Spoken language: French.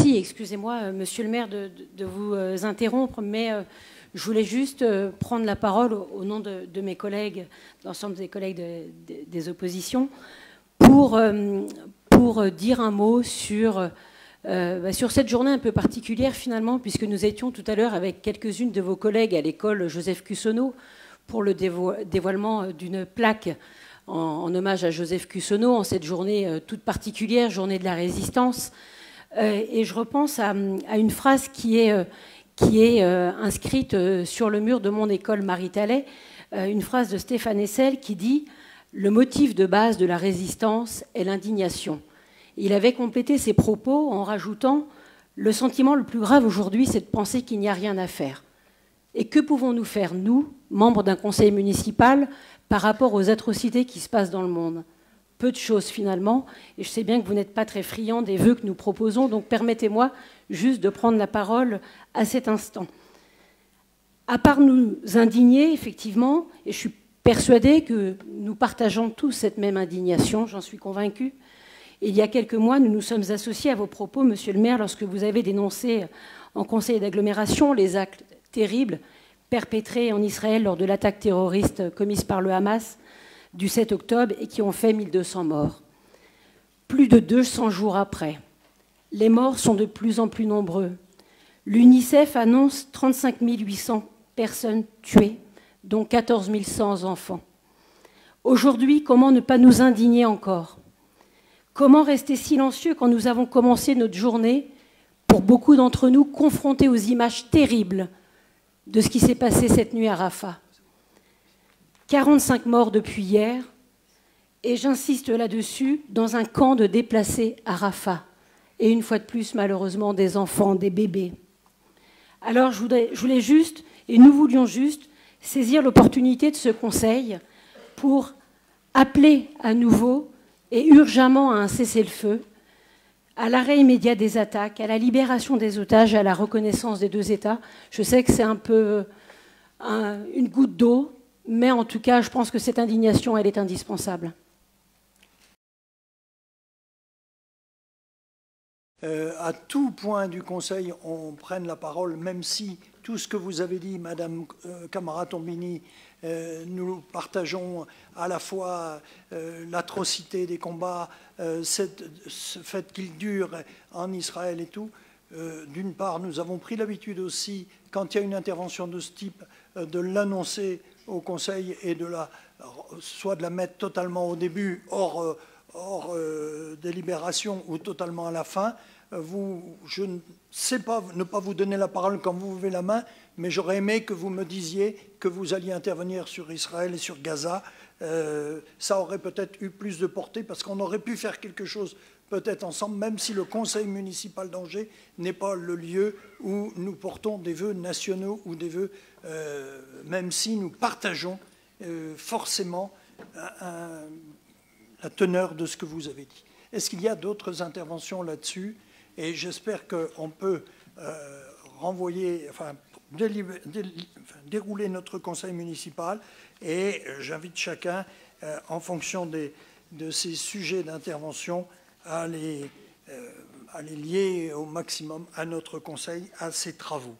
Merci. Excusez-moi, monsieur le maire, de vous interrompre, mais je voulais juste prendre la parole au nom de mes collègues, l'ensemble des collègues des oppositions, pour dire un mot sur cette journée un peu particulière, finalement, puisque nous étions tout à l'heure avec quelques-unes de vos collègues à l'école Joseph Cussonneau pour le dévoilement d'une plaque en hommage à Joseph Cussonneau, en cette journée toute particulière, journée de la résistance. Et je repense à une phrase qui est inscrite sur le mur de mon école Marie-Thallet, une phrase de Stéphane Hessel qui dit « Le motif de base de la résistance est l'indignation ». Il avait complété ses propos en rajoutant « Le sentiment le plus grave aujourd'hui, c'est de penser qu'il n'y a rien à faire ». Et que pouvons-nous faire, nous, membres d'un conseil municipal, par rapport aux atrocités qui se passent dans le monde? Peu de choses, finalement. Et je sais bien que vous n'êtes pas très friand des vœux que nous proposons, donc permettez-moi juste de prendre la parole à cet instant. À part nous indigner, effectivement, et je suis persuadée que nous partageons tous cette même indignation, j'en suis convaincue. Il y a quelques mois, nous nous sommes associés à vos propos, monsieur le maire, lorsque vous avez dénoncé en conseil d'agglomération les actes terribles perpétrés en Israël lors de l'attaque terroriste commise par le Hamas du 7 octobre et qui ont fait 1200 morts. Plus de 200 jours après, les morts sont de plus en plus nombreux. L'UNICEF annonce 35 800 personnes tuées, dont 14 100 enfants. Aujourd'hui, comment ne pas nous indigner encore? Comment rester silencieux quand nous avons commencé notre journée, pour beaucoup d'entre nous, confrontés aux images terribles de ce qui s'est passé cette nuit à Rafah? 45 morts depuis hier, et j'insiste là-dessus, dans un camp de déplacés à Rafah. Et une fois de plus, malheureusement, des enfants, des bébés. Alors je voulais juste, et nous voulions juste, saisir l'opportunité de ce conseil pour appeler à nouveau et urgemment à un cessez-le-feu, à l'arrêt immédiat des attaques, à la libération des otages, à la reconnaissance des deux États. Je sais que c'est un peu une goutte d'eau, mais en tout cas, je pense que cette indignation, elle est indispensable. À tout point du Conseil, on prenne la parole, même si tout ce que vous avez dit, Madame Camara Tombini, nous partageons à la fois l'atrocité des combats, ce fait qu'ils durent en Israël et tout. D'une part, nous avons pris l'habitude aussi, quand il y a une intervention de ce type, de l'annoncer au Conseil et soit de la mettre totalement au début, hors délibération, ou totalement à la fin. Je ne sais pas ne pas vous donner la parole quand vous levez la main, mais j'aurais aimé que vous me disiez que vous alliez intervenir sur Israël et sur Gaza. Ça aurait peut-être eu plus de portée, parce qu'on aurait pu faire quelque chose peut-être ensemble, même si le conseil municipal d'Angers n'est pas le lieu où nous portons des vœux nationaux ou des vœux, même si nous partageons forcément la teneur de ce que vous avez dit. Est-ce qu'il y a d'autres interventions là-dessus? Et j'espère qu'on peut dérouler notre conseil municipal. Et j'invite chacun, en fonction de ces sujets d'intervention, à les lier au maximum à notre conseil, à ses travaux.